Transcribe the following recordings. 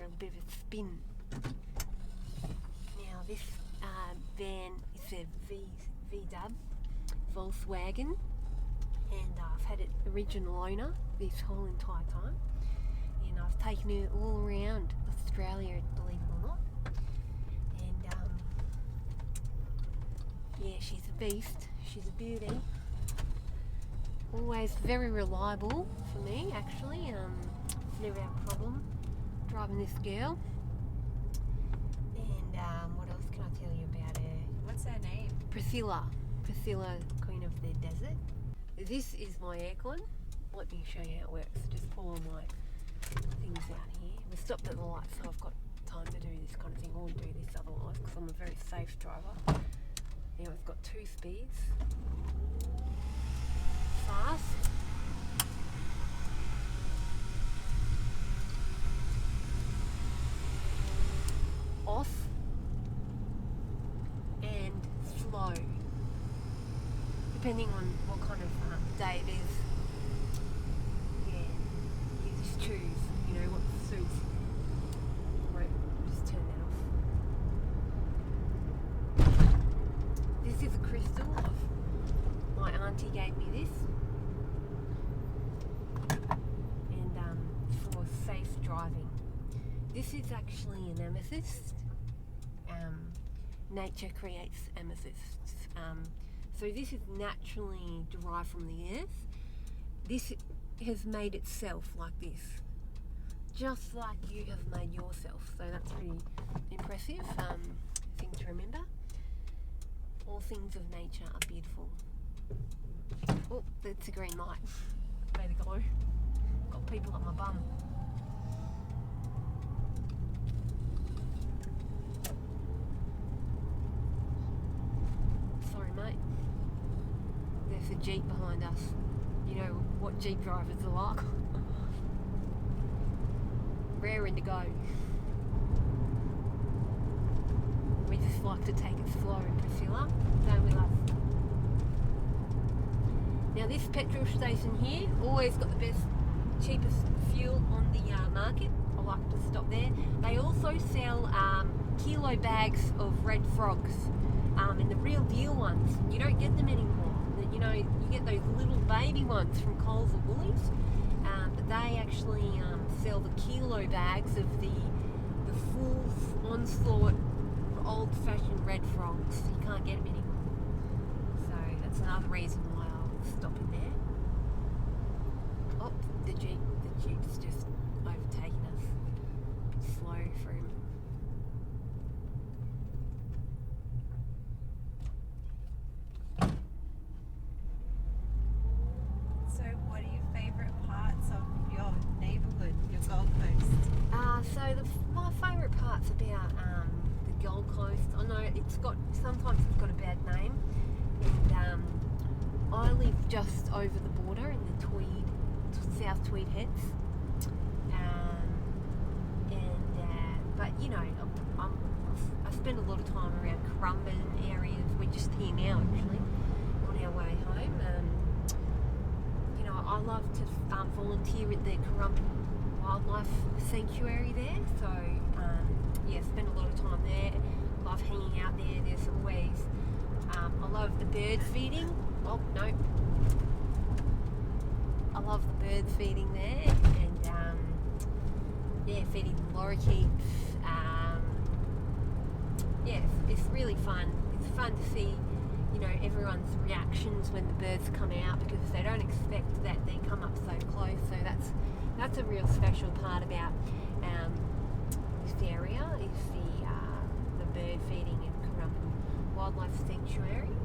a bit of a spin. Now this van is a VW Volkswagen, and I've had it original owner this whole entire time, and I've taken it all around Australia, believe it or not. And yeah, she's a beast, she's a beauty. Always very reliable for me, actually. It's never a problem driving this girl. And what else can I tell you about her? What's her name? Priscilla, Queen of the Desert. This is my aircon. Let me show you how it works. Just pull all my things out here. We stopped at the light, so I've got time to do this kind of thing. I wouldn't do this otherwise because I'm a very safe driver. Now we've got 2 speeds. Fast. Off. And slow. Depending on what kind of day it is. Yeah, you just choose, what suits. Right, just turn that off. This is a crystal. My auntie gave me this. And for safe driving. This is actually an amethyst. Nature creates amethysts. So this is naturally derived from the earth. This has made itself like this, just like you have made yourself. So that's pretty impressive thing to remember. All things of nature are beautiful. Oh, that's a green light. Way to go. Got people up my bum. Sorry, mate. There's a Jeep behind us. You know what Jeep drivers are like. Raring to go. We just like to take it slow, Priscilla. Don't we, love? Now this petrol station here always got the best, cheapest fuel on the market. I like to stop there. They also sell kilo bags of red frogs, and the real deal ones. You don't get them anymore. You get those little baby ones from Coles or Woolies, but they actually sell the kilo bags of the full onslaught old-fashioned red frogs. You can't get them anymore. So that's another reason why I'll stop in there. Oh, the Jeep's just overtaking us. Slow for him. So what are your favourite parts of your neighbourhood, your Gold Coast? My favourite part's about the Gold Coast. I know sometimes it's got a bad name, and I live just over the border in the South Tweed Heads, but I spend a lot of time around Currumbin areas. We're just here now, actually, on our way home. I love to volunteer at the Currumbin Wildlife Sanctuary there, so spend a lot of time there. Love hanging out there. There's always I love the bird feeding. Oh no, I love the bird feeding there, and feeding the lorikeets. It's really fun. It's fun to see everyone's reactions when the birds come out, because they don't expect that they come up so close. So that's a real special part about this area, is the bird feeding at Currumbin Wildlife Sanctuary.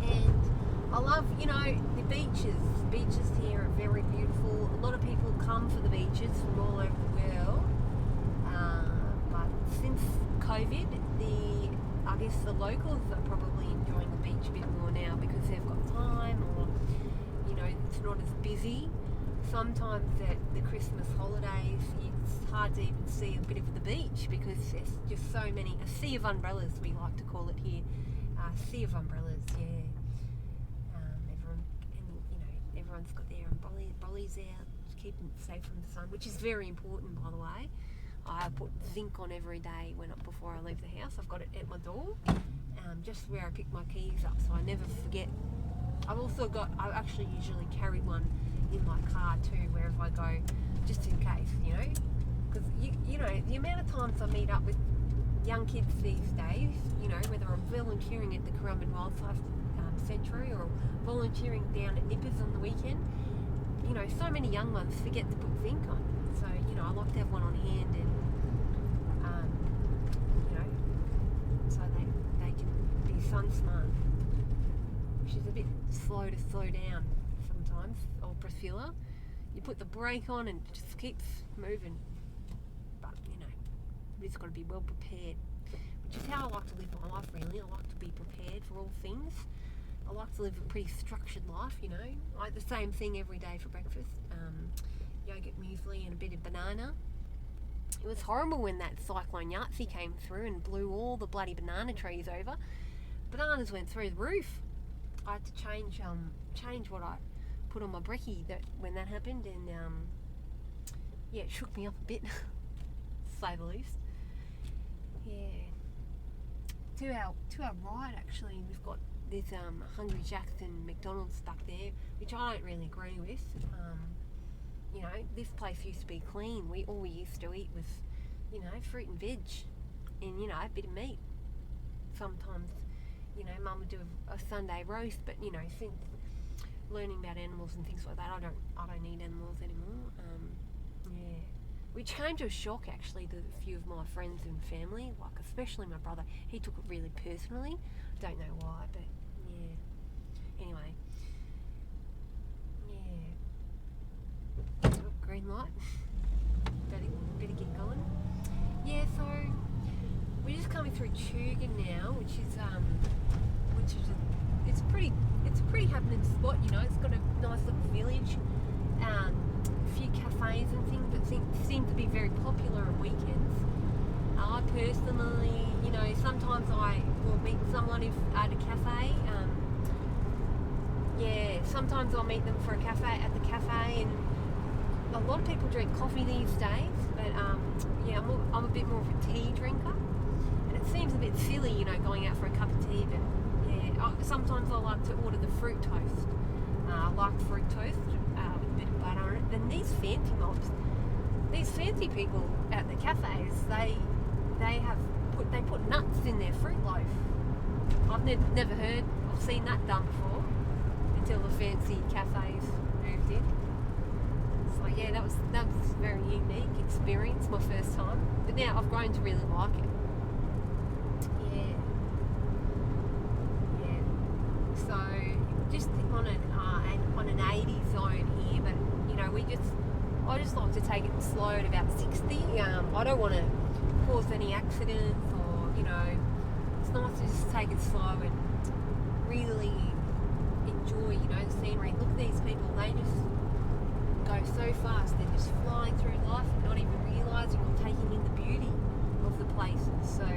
And I love the beaches. The beaches here are very beautiful. A lot of people come for the beaches from all over the world, but since COVID, I guess the locals are probably enjoying the beach a bit more now because they've got time, or it's not as busy. Sometimes at the Christmas holidays, it's hard to even see a bit of the beach because there's just so many, a sea of umbrellas, we like to call it here. Sea of umbrellas, yeah. Everyone's got their umbrellas out, keeping it safe from the sun, which is very important, by the way. I put zinc on every day before I leave the house. I've got it at my door, just where I pick my keys up, so I never forget. I actually usually carry one in my car too, wherever I go, just in case, because you know the amount of times I meet up with young kids these days, whether I'm volunteering at the Currumbin Wildlife Sanctuary or volunteering down at Nippers on the weekend, so many young ones forget to put zinc on. So, I like to have one on hand, and so they can be sun smart, which is a bit slow to slow down sometimes. Or Priscilla, you put the brake on and it just keeps moving. But we just got to be well prepared, which is how I like to live my life. Really, I like to be prepared for all things. I like to live a pretty structured life. I eat the same thing every day for breakfast. Yogurt, muesli, and a bit of banana. It was horrible when that cyclone Yahtzee came through and blew all the bloody banana trees over. Bananas went through the roof. I had to change what I put on my brekkie when that happened, and it shook me up a bit, to say the least. Yeah. To our right, actually, we've got this Hungry Jack's and McDonald's stuck there, which I don't really agree with. This place used to be clean. All we used to eat was, fruit and veg, and a bit of meat. Sometimes, Mum would do a Sunday roast, but since learning about animals and things like that, I don't eat animals anymore. Which came to a shock actually to a few of my friends and family, like especially my brother. He took it really personally. Don't know why, but yeah. Anyway, yeah. Oh, green light. Better get going. Yeah, so we're just coming through Tuga now, which is it's a pretty happening spot. It's got a nice little village, a few cafes and things that seem to be very popular on weekends. I personally, sometimes I will meet someone at a cafe. Sometimes I'll meet them for a cafe at the cafe, and a lot of people drink coffee these days. But I'm a bit more of a tea drinker, and it seems a bit silly, going out for a cup of tea. But sometimes I like to order the fruit toast. I like fruit toast with a bit of butter on it. Then these fancy mobs, these fancy people at the cafes, they put nuts in their fruit loaf. I've never seen that done before until the fancy cafes moved in. So yeah, that was a very unique experience, my first time. But now I've grown to really like it. Yeah. So just on an 80 zone here, but I just like to take it slow at about 60. I don't want to cause any accidents, or it's nice to just take it slow and really enjoy the scenery. Look at these people, they just go so fast. They're just flying through life and not even realising or taking in the beauty of the places. So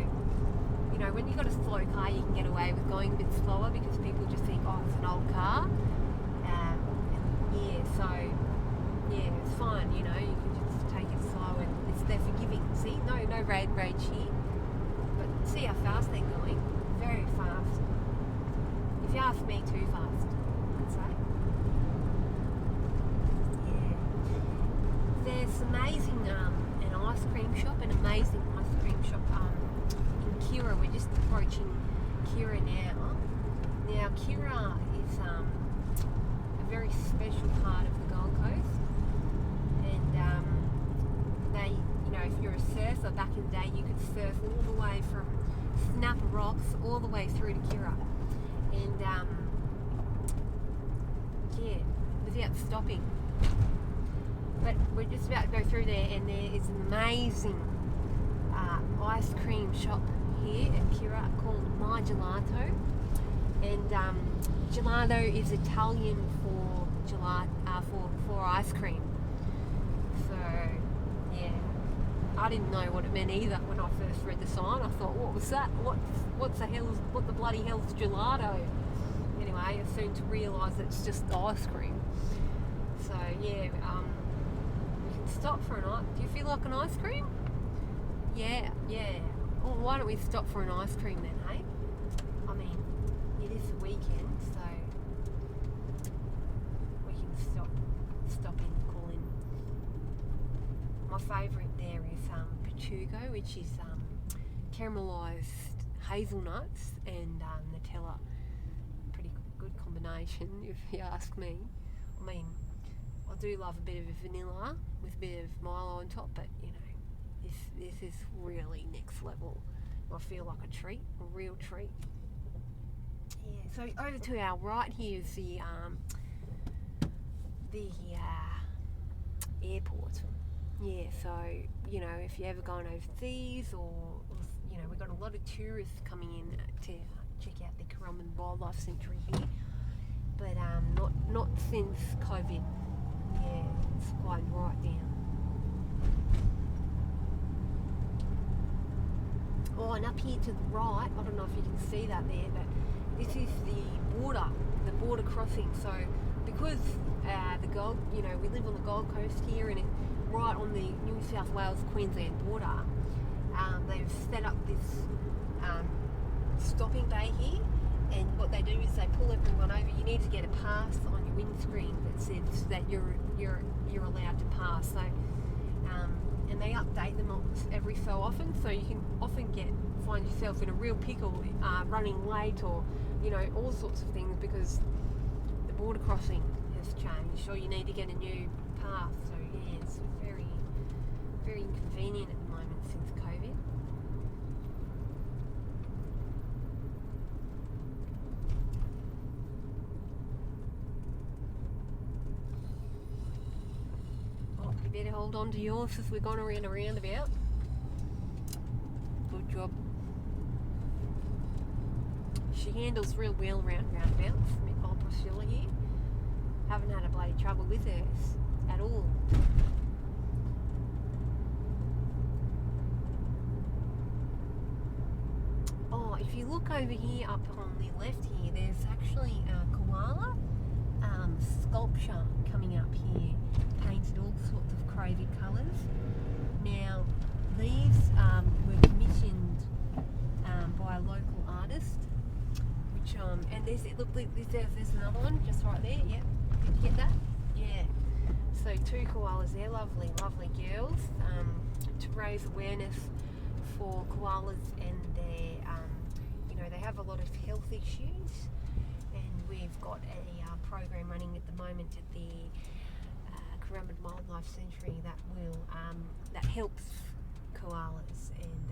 when you've got a slow car, you can get away with going a bit slower because people just think, oh, it's an old car. It's fine, you can just take it slow, and they're forgiving. See, no road rage here. But see how fast they're going. Very fast. If you ask me, too fast, I'd say. Yeah. There's amazing an ice cream shop, in Kira. We're just approaching Kira now. Now Kira is a very special part of the Gold Coast, and they, if you're a surfer back in the day, you could surf all the way from Snapper Rocks all the way through to Kira, and without stopping. But we're just about to go through there, and there is an amazing ice cream shop here at Kira called My Gelato, and gelato is Italian for for ice cream. So yeah, I didn't know what it meant either when I first read the sign. I thought, what was that? What the bloody hell's gelato? Anyway, I soon to realise that it's just ice cream. So yeah, we can stop for a night. Do you feel like an ice cream? Yeah. Well, why don't we stop for an ice cream then, hey? I mean, it is the weekend, so we can stop in and call in. My favourite there is Pachugo, which is caramelised hazelnuts and Nutella. Pretty good combination, if you ask me. I mean, I do love a bit of vanilla with a bit of Milo on top, but you know, this is really next level. I feel like a treat, a real treat. Yeah. So over to our right here is the airport. Yeah. So you know, if you're ever going overseas, or you know, we've got a lot of tourists coming in to check out the Currumbin Wildlife Sanctuary here, but not since COVID. Yeah, it's quite right now. Oh, and up here to the right, I don't know if you can see that there, but this is the border crossing. So because we live on the Gold Coast here, and it's right on the New South Wales Queensland border, they've set up this stopping bay here, and what they do is they pull everyone over. You need to get a pass on your windscreen that says that you're allowed to pass. So and they update them every so often, so you can often find yourself in a real pickle, running late, or you know, all sorts of things because the border crossing has changed, or you need to get a new path. So yeah, it's very, very inconvenient at the moment since COVID. Oh, you better hold on to yours as we're going around a roundabout. Good job. She handles real well around roundabouts, old Priscilla here. Haven't had a bloody trouble with hers at all. Oh, if you look over here up on the left here, there's actually a koala sculpture coming up here, painted all sorts of crazy colours. Now, these were commissioned by a local artist, which and there's another one just right there. Yep, did you get that? Yeah. So 2 koalas there, lovely girls, to raise awareness for koalas and their, they have a lot of health issues, and we've got a program running at the moment at the Currumbin Wildlife Sanctuary that will that helps koalas and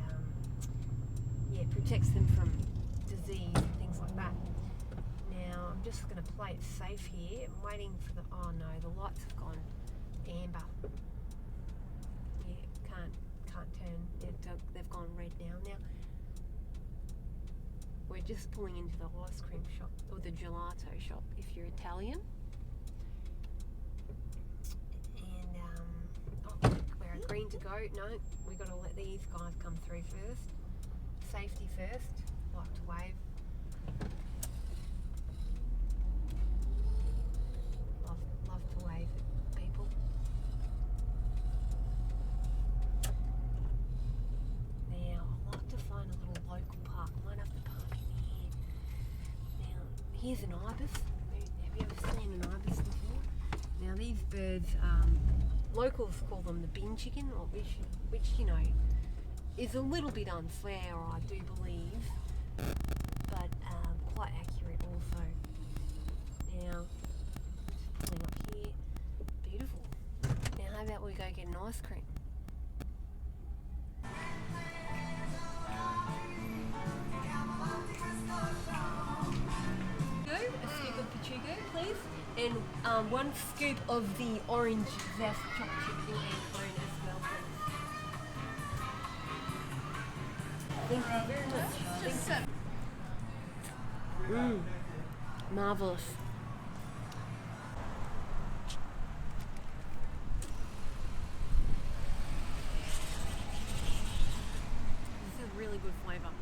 protects them from disease and things like that. Now I'm just going to play it safe here. I'm waiting for oh no, the lights have gone amber. Yeah, can't turn. They've gone red now. Now we're just pulling into the ice cream shop, or the gelato shop if you're Italian. And we're agreeing to go. No, we've got to let these guys come through first. Safety first. Like to wave. Love to wave at people. Now, I'd like to find a little local park. I might have to park in here. Now, here's an ibis. Have you ever seen an ibis before? Now, these birds, locals call them the bin chicken, or which you know, is a little bit unfair, I do believe, but quite accurate also. Now, just pulling up here, beautiful. Now, how about we go get an ice cream? A scoop of Pachugo, please, and 1 scoop of the orange zest chocolate chip and cone as well, please. Thank you very much. Marvellous. This is really good flavour.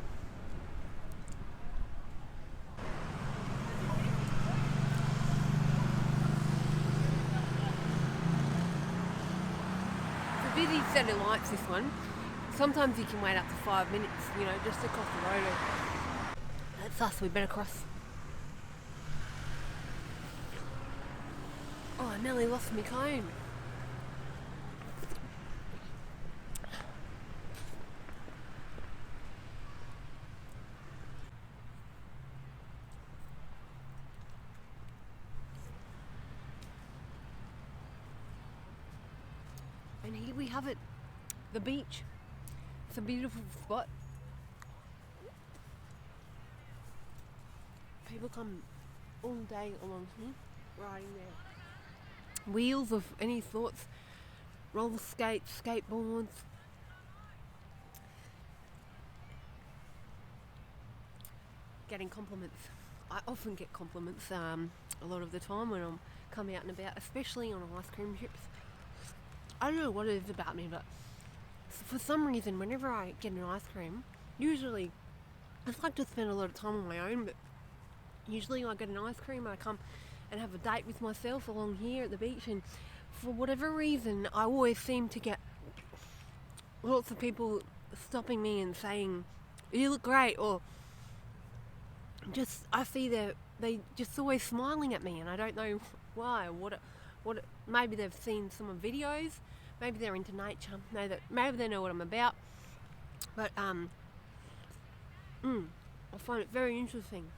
For busy Saturday nights, this one. Sometimes you can wait up to 5 minutes, you know, just across the road. That's us, we better cross. Oh, I nearly lost my comb. And here we have it, the beach. It's a beautiful spot. People come all day along here, riding their wheels of any sorts, roller skates, skateboards. Getting compliments. I often get compliments a lot of the time when I'm coming out and about, especially on ice cream trips. I don't know what it is about me, but for some reason, whenever I get an ice cream, usually I like to spend a lot of time on my own, but usually I get an ice cream and I come and have a date with myself along here at the beach, and for whatever reason, I always seem to get lots of people stopping me and saying, "You look great," or just I see they just always smiling at me, and I don't know why. Maybe they've seen some of videos, maybe they're into nature, maybe they know what I'm about, but I find it very interesting.